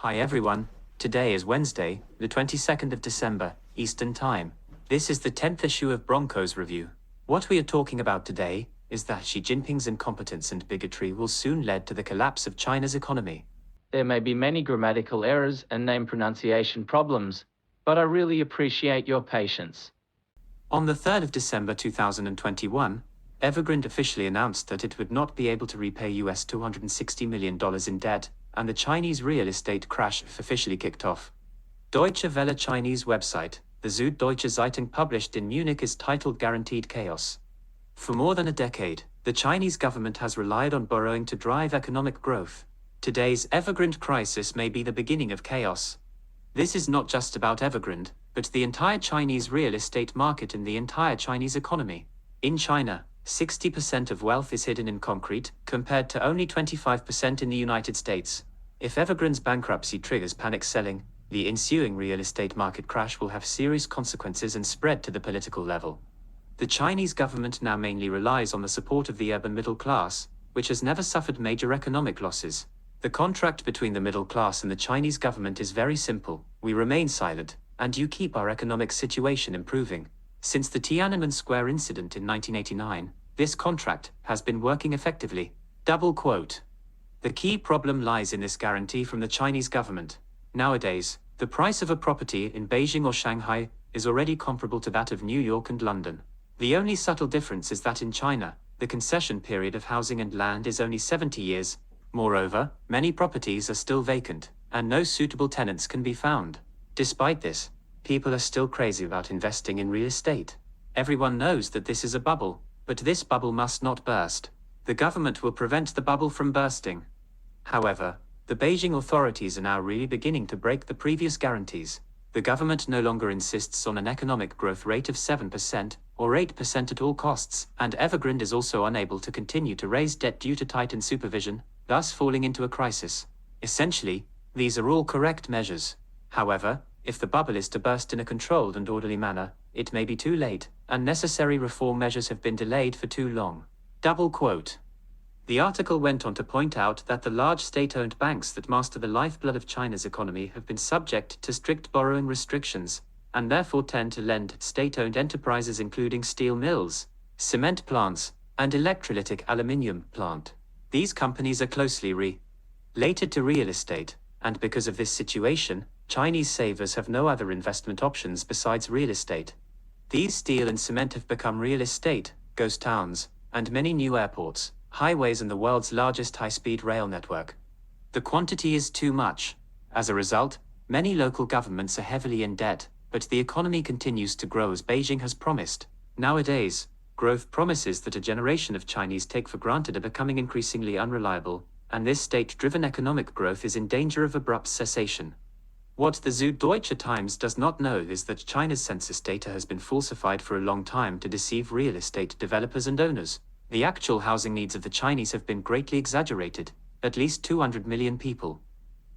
Hi everyone, today is Wednesday, the 22nd of December, Eastern Time. This is the 10th issue of Broncos Review. What we are talking about today is that Xi Jinping's incompetence and bigotry will soon lead to the collapse of China's economy. There may be many grammatical errors and name pronunciation problems, but I really appreciate your patience. On the 3rd of December 2021, Evergrande officially announced that it would not be able to repay US $260 million in debt, and the Chinese real estate crash officially kicked off. Deutsche Welle Chinese website, the Süddeutsche Zeitung published in Munich is titled Guaranteed Chaos. For more than a decade, the Chinese government has relied on borrowing to drive economic growth. Today's Evergrande crisis may be the beginning of chaos. This is not just about Evergrande, but the entire Chinese real estate market and the entire Chinese economy. In China, 60% of wealth is hidden in concrete, compared to only 25% in the United States. If Evergrande's bankruptcy triggers panic selling, the ensuing real estate market crash will have serious consequences and spread to the political level. The Chinese government now mainly relies on the support of the urban middle class, which has never suffered major economic losses. The contract between the middle class and the Chinese government is very simple: we remain silent, and you keep our economic situation improving. Since the Tiananmen Square incident in 1989, this contract has been working effectively. Double quote. The key problem lies in this guarantee from the Chinese government. Nowadays, the price of a property in Beijing or Shanghai is already comparable to that of New York and London. The only subtle difference is that in China, the concession period of housing and land is only 70 years. Moreover, many properties are still vacant, and no suitable tenants can be found. Despite this, people are still crazy about investing in real estate. Everyone knows that this is a bubble, but this bubble must not burst. The government will prevent the bubble from bursting. However, the Beijing authorities are now really beginning to break the previous guarantees. The government no longer insists on an economic growth rate of 7% or 8% at all costs, and Evergrande is also unable to continue to raise debt due to tightened supervision, thus falling into a crisis. Essentially, these are all correct measures. However, if the bubble is to burst in a controlled and orderly manner, it may be too late, and necessary reform measures have been delayed for too long. Double quote. The article went on to point out that the large state-owned banks that master the lifeblood of China's economy have been subject to strict borrowing restrictions, and therefore tend to lend to state-owned enterprises including steel mills, cement plants, and electrolytic aluminium plant. These companies are closely related to real estate, and because of this situation, Chinese savers have no other investment options besides real estate. These steel and cement have become real estate, ghost towns, and many new airports, highways and the world's largest high-speed rail network. The quantity is too much. As a result, many local governments are heavily in debt, but the economy continues to grow as Beijing has promised. Nowadays, growth promises that a generation of Chinese take for granted are becoming increasingly unreliable, and this state-driven economic growth is in danger of abrupt cessation. What the Süddeutsche Times does not know is that China's census data has been falsified for a long time to deceive real estate developers and owners. The actual housing needs of the Chinese have been greatly exaggerated, at least 200 million people.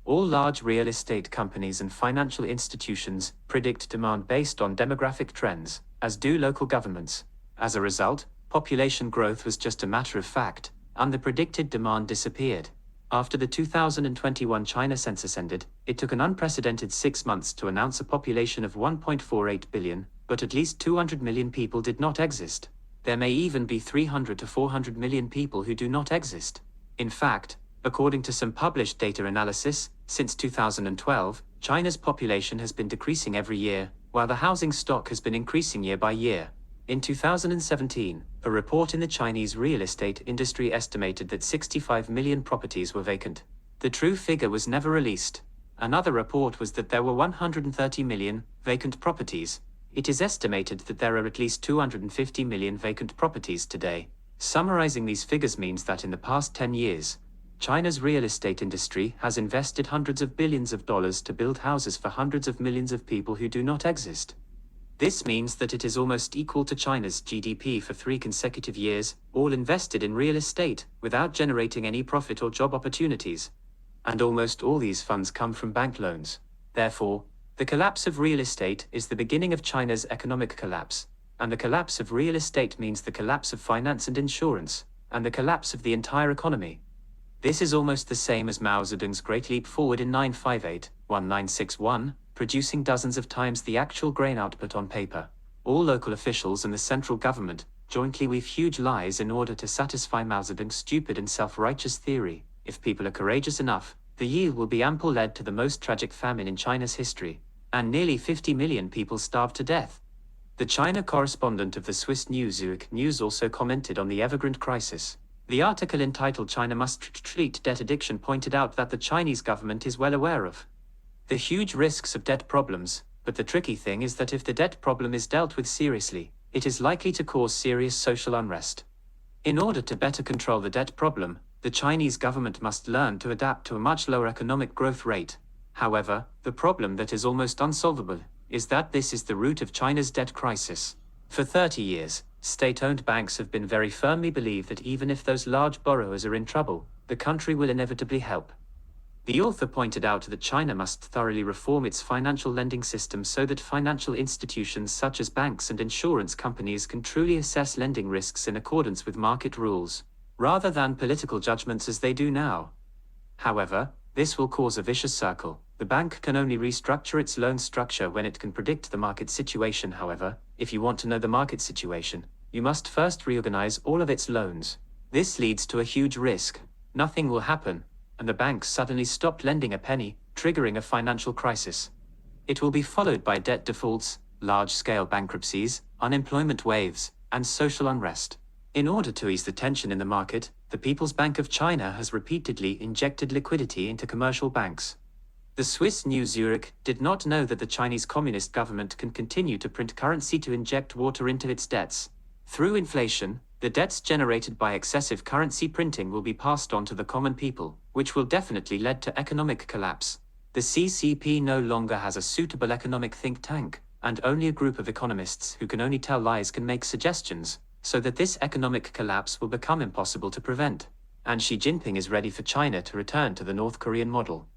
All large real estate companies and financial institutions predict demand based on demographic trends, as do local governments. As a result, population growth was just a matter of fact, and the predicted demand disappeared. After the 2021 China census ended, it took an unprecedented 6 months to announce a population of 1.48 billion, but at least 200 million people did not exist. There may even be 300 to 400 million people who do not exist. In fact, according to some published data analysis, since 2012, China's population has been decreasing every year, while the housing stock has been increasing year by year. In 2017, a report in the Chinese real estate industry estimated that 65 million properties were vacant. The true figure was never released. Another report was that there were 130 million vacant properties. It is estimated that there are at least 250 million vacant properties today. Summarizing these figures means that in the past 10 years, China's real estate industry has invested hundreds of billions of dollars to build houses for hundreds of millions of people who do not exist. This means that it is almost equal to China's GDP for 3 consecutive years, all invested in real estate, without generating any profit or job opportunities. And almost all these funds come from bank loans. Therefore, the collapse of real estate is the beginning of China's economic collapse, and the collapse of real estate means the collapse of finance and insurance, and the collapse of the entire economy. This is almost the same as Mao Zedong's Great Leap Forward in 1961, producing dozens of times the actual grain output on paper. All local officials and the central government jointly weave huge lies in order to satisfy Mao Zedong's stupid and self-righteous theory. If people are courageous enough, the yield will be ample, led to the most tragic famine in China's history, and nearly 50 million people starved to death. The China correspondent of the Swiss news Zurich News also commented on the Evergrande crisis. The article entitled "China Must Treat Debt Addiction" pointed out that the Chinese government is well aware of the huge risks of debt problems, but the tricky thing is that if the debt problem is dealt with seriously, it is likely to cause serious social unrest. In order to better control the debt problem, the Chinese government must learn to adapt to a much lower economic growth rate. However, the problem that is almost unsolvable is that this is the root of China's debt crisis. For 30 years, state-owned banks have been very firmly believed that even if those large borrowers are in trouble, the country will inevitably help. The author pointed out that China must thoroughly reform its financial lending system so that financial institutions such as banks and insurance companies can truly assess lending risks in accordance with market rules, rather than political judgments as they do now. However, this will cause a vicious circle. The bank can only restructure its loan structure when it can predict the market situation. However, if you want to know the market situation, you must first reorganize all of its loans. This leads to a huge risk. Nothing will happen, and the banks suddenly stopped lending a penny, triggering a financial crisis. It will be followed by debt defaults, large-scale bankruptcies, unemployment waves, and social unrest. In order to ease the tension in the market, the People's Bank of China has repeatedly injected liquidity into commercial banks. The Swiss news Zurich did not know that the Chinese Communist government can continue to print currency to inject water into its debts. Through inflation, the debts generated by excessive currency printing will be passed on to the common people, which will definitely lead to economic collapse. The CCP no longer has a suitable economic think tank, and only a group of economists who can only tell lies can make suggestions, so that this economic collapse will become impossible to prevent. And Xi Jinping is ready for China to return to the North Korean model.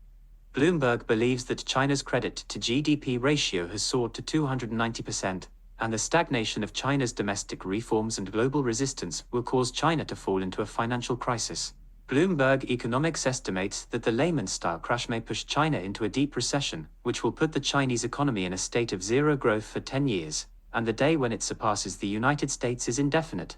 Bloomberg believes that China's credit to GDP ratio has soared to 290%, and the stagnation of China's domestic reforms and global resistance will cause China to fall into a financial crisis. Bloomberg Economics estimates that the Lehman-style crash may push China into a deep recession, which will put the Chinese economy in a state of zero growth for 10 years, and the day when it surpasses the United States is indefinite.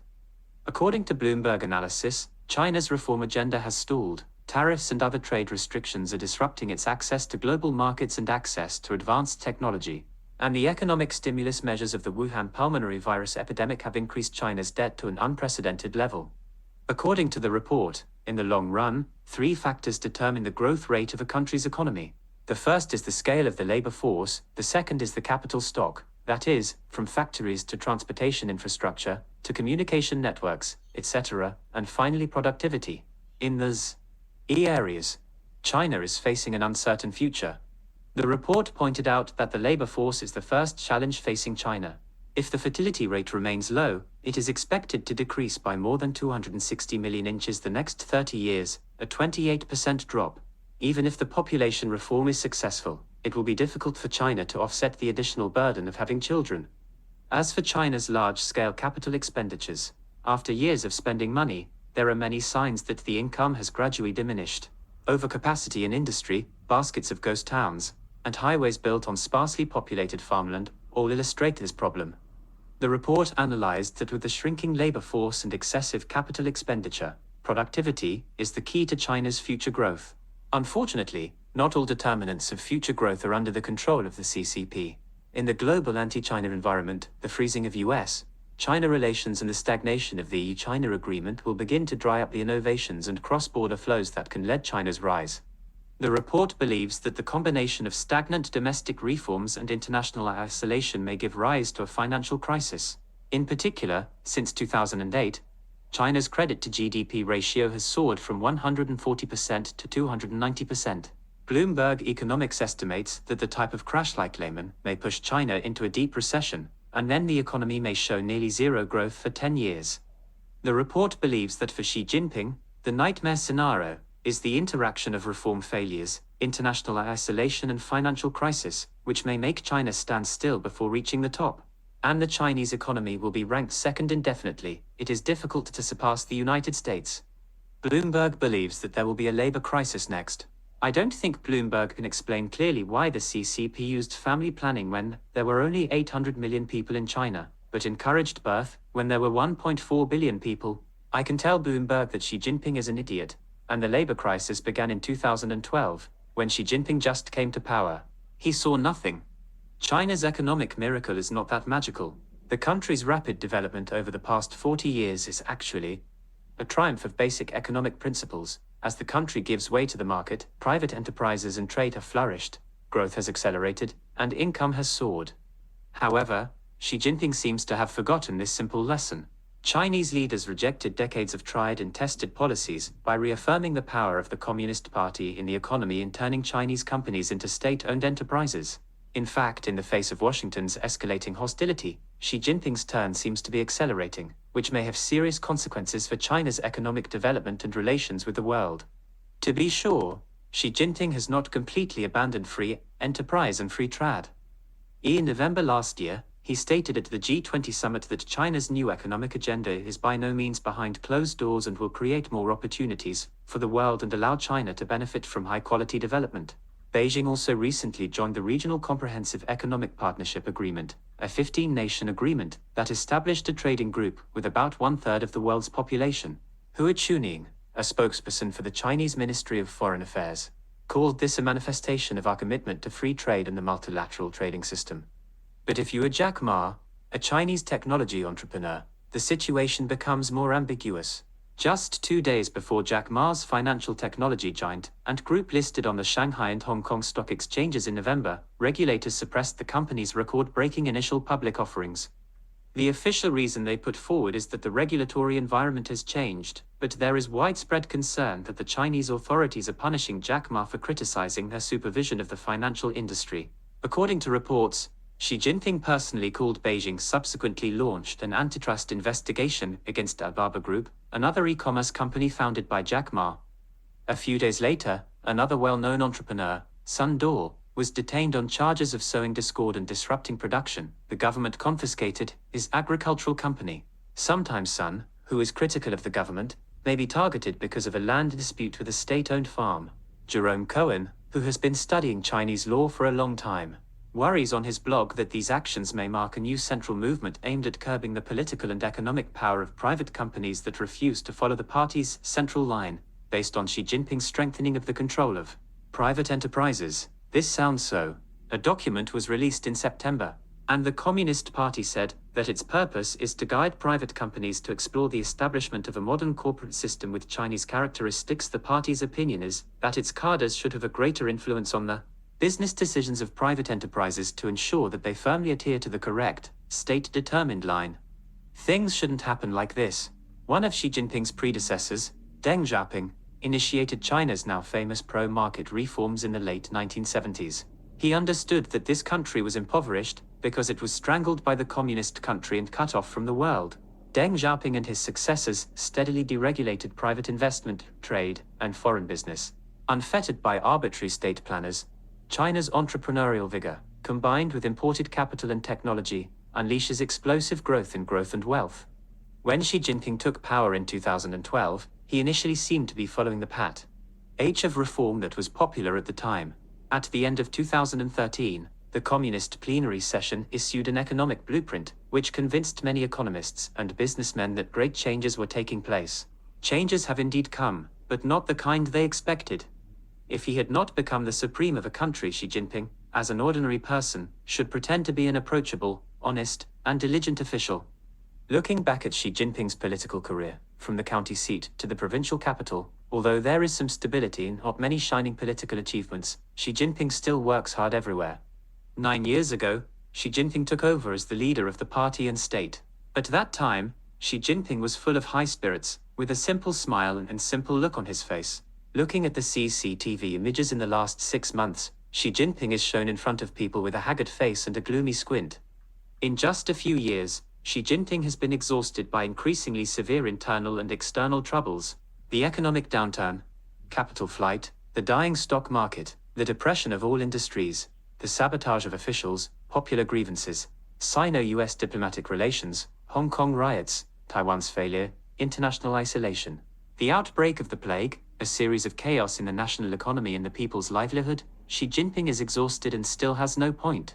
According to Bloomberg analysis, China's reform agenda has stalled. Tariffs and other trade restrictions are disrupting its access to global markets and access to advanced technology, and the economic stimulus measures of the Wuhan pulmonary virus epidemic have increased China's debt to an unprecedented level. According to the report, in the long run, 3 factors determine the growth rate of a country's economy. The first is the scale of the labor force, the second is the capital stock, that is, from factories to transportation infrastructure, to communication networks, etc., and finally productivity. In those areas, China is facing an uncertain future. The report pointed out that the labor force is the first challenge facing China. If the fertility rate remains low, it is expected to decrease by more than 260 million inches the next 30 years, a 28% drop. Even if the population reform is successful, it will be difficult for China to offset the additional burden of having children. As for China's large-scale capital expenditures, after years of spending money, there are many signs that the income has gradually diminished. Overcapacity in industry, baskets of ghost towns, and highways built on sparsely populated farmland all illustrate this problem. The report analyzed that with the shrinking labor force and excessive capital expenditure, productivity is the key to China's future growth. Unfortunately, not all determinants of future growth are under the control of the CCP. In the global anti-China environment, the freezing of US-China relations and the stagnation of the EU-China agreement will begin to dry up the innovations and cross-border flows that can lead China's rise. The report believes that the combination of stagnant domestic reforms and international isolation may give rise to a financial crisis. In particular, since 2008, China's credit to GDP ratio has soared from 140% to 290%. Bloomberg Economics estimates that the type of crash like Lehman may push China into a deep recession, and then the economy may show nearly zero growth for 10 years. The report believes that for Xi Jinping, the nightmare scenario is the interaction of reform failures, international isolation and financial crisis, which may make China stand still before reaching the top. And the Chinese economy will be ranked second indefinitely. It is difficult to surpass the United States. Bloomberg believes that there will be a labor crisis next. I don't think Bloomberg can explain clearly why the CCP used family planning when there were only 800 million people in China, but encouraged birth when there were 1.4 billion people. I can tell Bloomberg that Xi Jinping is an idiot, and the labor crisis began in 2012, when Xi Jinping just came to power. He saw nothing. China's economic miracle is not that magical. The country's rapid development over the past 40 years is actually a triumph of basic economic principles. As the country gives way to the market, private enterprises and trade have flourished, growth has accelerated, and income has soared. However, Xi Jinping seems to have forgotten this simple lesson. Chinese leaders rejected decades of tried and tested policies by reaffirming the power of the Communist Party in the economy and turning Chinese companies into state-owned enterprises. In fact, in the face of Washington's escalating hostility, Xi Jinping's turn seems to be accelerating, which may have serious consequences for China's economic development and relations with the world. To be sure, Xi Jinping has not completely abandoned free enterprise and free trade. In November last year, he stated at the G20 summit that China's new economic agenda is by no means behind closed doors and will create more opportunities for the world and allow China to benefit from high-quality development. Beijing also recently joined the Regional Comprehensive Economic Partnership Agreement, a 15-nation agreement that established a trading group with about one-third of the world's population. Hua Chunying, a spokesperson for the Chinese Ministry of Foreign Affairs, called this a manifestation of our commitment to free trade and the multilateral trading system. But if you are Jack Ma, a Chinese technology entrepreneur, the situation becomes more ambiguous. Just 2 days before Jack Ma's financial technology giant and group listed on the Shanghai and Hong Kong stock exchanges in November, regulators suppressed the company's record-breaking initial public offerings. The official reason they put forward is that the regulatory environment has changed, but there is widespread concern that the Chinese authorities are punishing Jack Ma for criticizing their supervision of the financial industry. According to reports, Xi Jinping personally called Beijing subsequently launched an antitrust investigation against Alibaba Group, another e-commerce company founded by Jack Ma. A few days later, another well-known entrepreneur, Sun Dao, was detained on charges of sowing discord and disrupting production. The government confiscated his agricultural company. Sometimes Sun, who is critical of the government, may be targeted because of a land dispute with a state-owned farm. Jerome Cohen, who has been studying Chinese law for a long time, worries on his blog that these actions may mark a new central movement aimed at curbing the political and economic power of private companies that refuse to follow the party's central line, based on Xi Jinping's strengthening of the control of private enterprises. This sounds so. A document was released in September, and the Communist Party said that its purpose is to guide private companies to explore the establishment of a modern corporate system with Chinese characteristics. The party's opinion is that its cadres should have a greater influence on the business decisions of private enterprises to ensure that they firmly adhere to the correct, state-determined line. Things shouldn't happen like this. One of Xi Jinping's predecessors, Deng Xiaoping, initiated China's now famous pro-market reforms in the late 1970s. He understood that this country was impoverished because it was strangled by the communist country and cut off from the world. Deng Xiaoping and his successors steadily deregulated private investment, trade, and foreign business. Unfettered by arbitrary state planners, China's entrepreneurial vigor, combined with imported capital and technology, unleashes explosive growth in growth and wealth. When Xi Jinping took power in 2012, he initially seemed to be following the path of reform that was popular at the time. At the end of 2013, the Communist plenary session issued an economic blueprint, which convinced many economists and businessmen that great changes were taking place. Changes have indeed come, but not the kind they expected. If he had not become the supreme of a country, Xi Jinping, as an ordinary person, should pretend to be an approachable, honest, and diligent official. Looking back at Xi Jinping's political career, from the county seat to the provincial capital, although there is some stability and not many shining political achievements, Xi Jinping still works hard everywhere. 9 years ago, Xi Jinping took over as the leader of the party and state. At that time, Xi Jinping was full of high spirits, with a simple smile and simple look on his face. Looking at the CCTV images in the last 6 months, Xi Jinping is shown in front of people with a haggard face and a gloomy squint. In just a few years, Xi Jinping has been exhausted by increasingly severe internal and external troubles. The economic downturn, capital flight, the dying stock market, the depression of all industries, the sabotage of officials, popular grievances, Sino-US diplomatic relations, Hong Kong riots, Taiwan's failure, international isolation. The outbreak of the plague, a series of chaos in the national economy and the people's livelihood, Xi Jinping is exhausted and still has no point.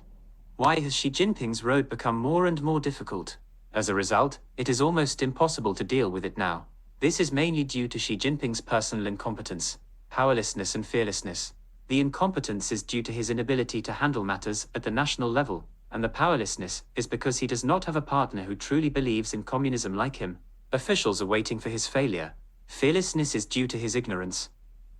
Why has Xi Jinping's road become more and more difficult? As a result, it is almost impossible to deal with it now. This is mainly due to Xi Jinping's personal incompetence, powerlessness and fearlessness. The incompetence is due to his inability to handle matters at the national level, and the powerlessness is because he does not have a partner who truly believes in communism like him. Officials are waiting for his failure. Fearlessness is due to his ignorance.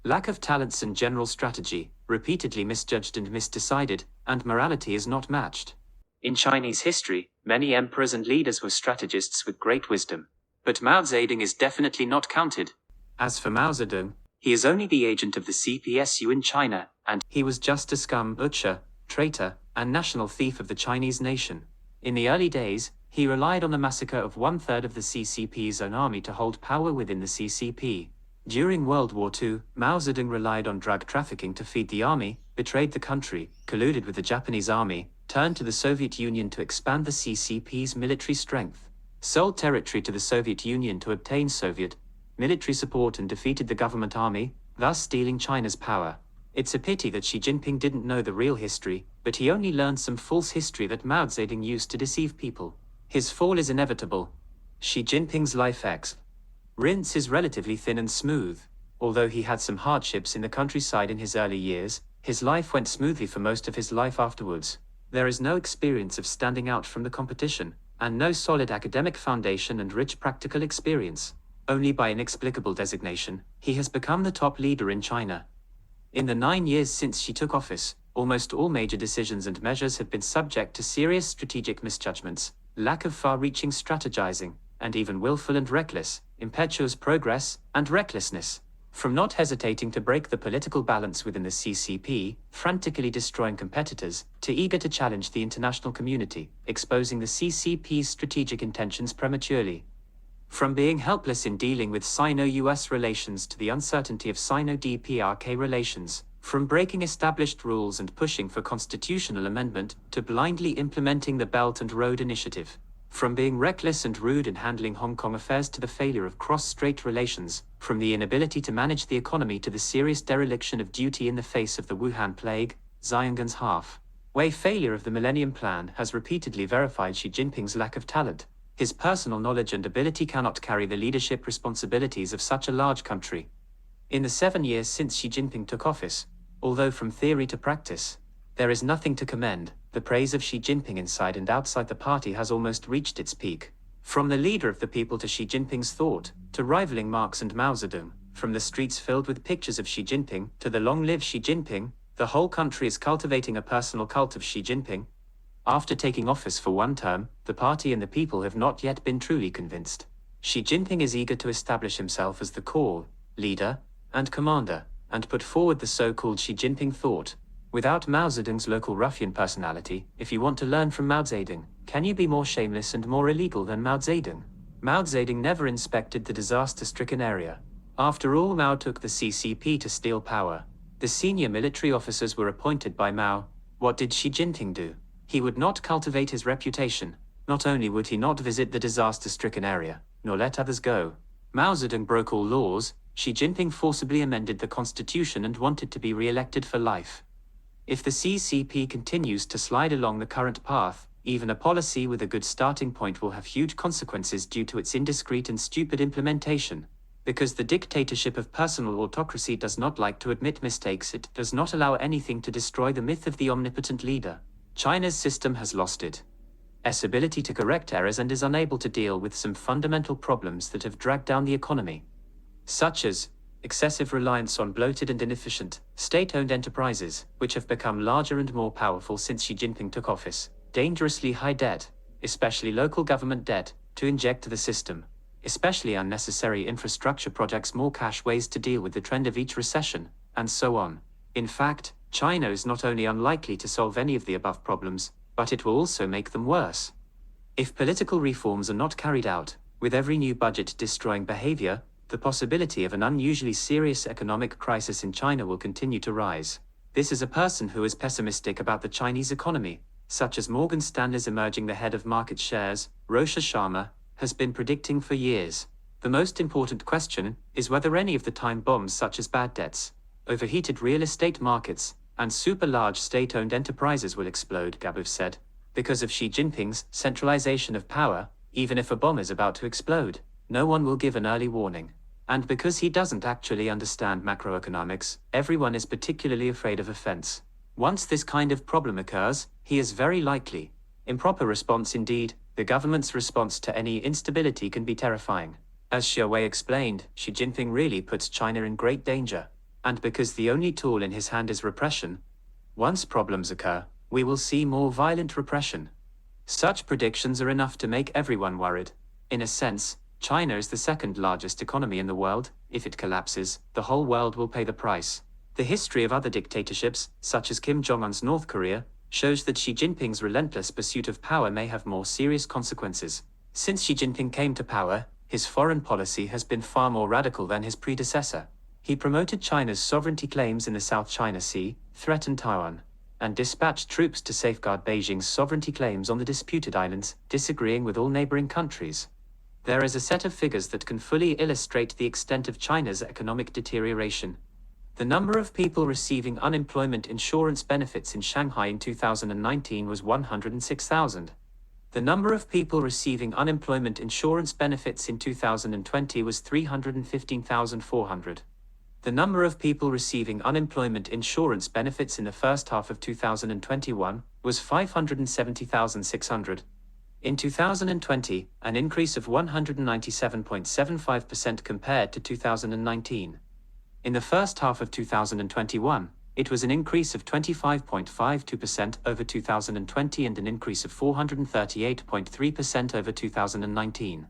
Lack of talents and general strategy, repeatedly misjudged and misdecided, and morality is not matched. In Chinese history, many emperors and leaders were strategists with great wisdom. But Mao Zedong is definitely not counted. As for Mao Zedong, he is only the agent of the CPSU in China, and he was just a scum, butcher, traitor, and national thief of the Chinese nation. In the early days, he relied on the massacre of 1/3 of the CCP's own army to hold power within the CCP. During World War II, Mao Zedong relied on drug trafficking to feed the army, betrayed the country, colluded with the Japanese army, turned to the Soviet Union to expand the CCP's military strength, sold territory to the Soviet Union to obtain Soviet military support and defeated the government army, thus stealing China's power. It's a pity that Xi Jinping didn't know the real history, but he only learned some false history that Mao Zedong used to deceive people. His fall is inevitable. Xi Jinping's life experience is relatively thin and smooth. Although he had some hardships in the countryside in his early years, his life went smoothly for most of his life afterwards. There is no experience of standing out from the competition, and no solid academic foundation and rich practical experience. Only by inexplicable designation, he has become the top leader in China. In the 9 years since she took office, almost all major decisions and measures have been subject to serious strategic misjudgments, lack of far-reaching strategizing, and even willful and reckless, impetuous progress, and recklessness. From not hesitating to break the political balance within the CCP, frantically destroying competitors, to eager to challenge the international community, exposing the CCP's strategic intentions prematurely. From being helpless in dealing with Sino-US relations to the uncertainty of Sino-DPRK relations, from breaking established rules and pushing for constitutional amendment to blindly implementing the Belt and Road Initiative. From being reckless and rude in handling Hong Kong affairs to the failure of cross-strait relations, from the inability to manage the economy to the serious dereliction of duty in the face of the Wuhan plague, Xiangan's half-way failure of the Millennium Plan has repeatedly verified Xi Jinping's lack of talent. His personal knowledge and ability cannot carry the leadership responsibilities of such a large country. In the 7 years since Xi Jinping took office, although from theory to practice, there is nothing to commend, the praise of Xi Jinping inside and outside the party has almost reached its peak. From the leader of the people to Xi Jinping's thought, to rivaling Marx and Mao Zedong, from the streets filled with pictures of Xi Jinping to the long live Xi Jinping, the whole country is cultivating a personal cult of Xi Jinping. After taking office for 1 term, the party and the people have not yet been truly convinced. Xi Jinping is eager to establish himself as the core, leader, and commander, and put forward the so-called Xi Jinping thought. Without Mao Zedong's local ruffian personality, if you want to learn from Mao Zedong, can you be more shameless and more illegal than Mao Zedong? Mao Zedong never inspected the disaster-stricken area. After all, Mao took the CCP to steal power. The senior military officers were appointed by Mao. What did Xi Jinping do? He would not cultivate his reputation. Not only would he not visit the disaster-stricken area, nor let others go. Mao Zedong broke all laws. Xi Jinping forcibly amended the constitution and wanted to be re-elected for life. If the CCP continues to slide along the current path, even a policy with a good starting point will have huge consequences due to its indiscreet and stupid implementation. Because the dictatorship of personal autocracy does not like to admit mistakes, it does not allow anything to destroy the myth of the omnipotent leader. China's system has lost its ability to correct errors and is unable to deal with some fundamental problems that have dragged down the economy, such as excessive reliance on bloated and inefficient state-owned enterprises, which have become larger and more powerful since Xi Jinping took office, dangerously high debt, especially local government debt, to inject to the system, especially unnecessary infrastructure projects, more cash ways to deal with the trend of each recession, and so on. In fact, China is not only unlikely to solve any of the above problems, but it will also make them worse. If political reforms are not carried out, with every new budget destroying behavior, the possibility of an unusually serious economic crisis in China will continue to rise. This is a person who is pessimistic about the Chinese economy, such as Morgan Stanley's emerging the head of market shares, Rosha Sharma, has been predicting for years. The most important question is whether any of the time bombs such as bad debts, overheated real estate markets, and super large state-owned enterprises will explode, Gabev said, because of Xi Jinping's centralization of power. Even if a bomb is about to explode, no one will give an early warning. And because he doesn't actually understand macroeconomics, everyone is particularly afraid of offense. Once this kind of problem occurs, he is very likely. Improper response indeed. The government's response to any instability can be terrifying. As Xi Wei explained, Xi Jinping really puts China in great danger. And because the only tool in his hand is repression, once problems occur, we will see more violent repression. Such predictions are enough to make everyone worried. In a sense, China is the second largest economy in the world. If it collapses, the whole world will pay the price. The history of other dictatorships, such as Kim Jong-un's North Korea, shows that Xi Jinping's relentless pursuit of power may have more serious consequences. Since Xi Jinping came to power, his foreign policy has been far more radical than his predecessor. He promoted China's sovereignty claims in the South China Sea, threatened Taiwan, and dispatched troops to safeguard Beijing's sovereignty claims on the disputed islands, disagreeing with all neighboring countries. There is a set of figures that can fully illustrate the extent of China's economic deterioration. The number of people receiving unemployment insurance benefits in Shanghai in 2019 was 106,000. The number of people receiving unemployment insurance benefits in 2020 was 315,400. The number of people receiving unemployment insurance benefits in the first half of 2021 was 570,600. In 2020, an increase of 197.75% compared to 2019. In the first half of 2021, it was an increase of 25.52% over 2020 and an increase of 438.3% over 2019.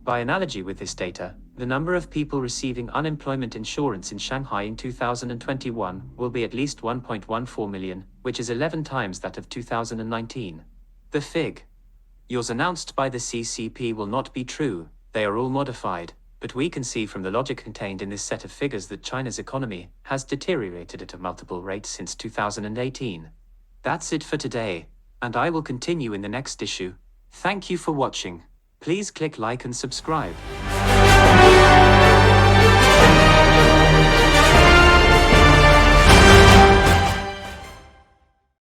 By analogy with this data, the number of people receiving unemployment insurance in Shanghai in 2021 will be at least 1.14 million, which is 11 times that of 2019. The figures announced by the CCP will not be true, they are all modified, but we can see from the logic contained in this set of figures that China's economy has deteriorated at a multiple rate since 2018. That's it for today, and I will continue in the next issue. Thank you for watching. Please click like and subscribe.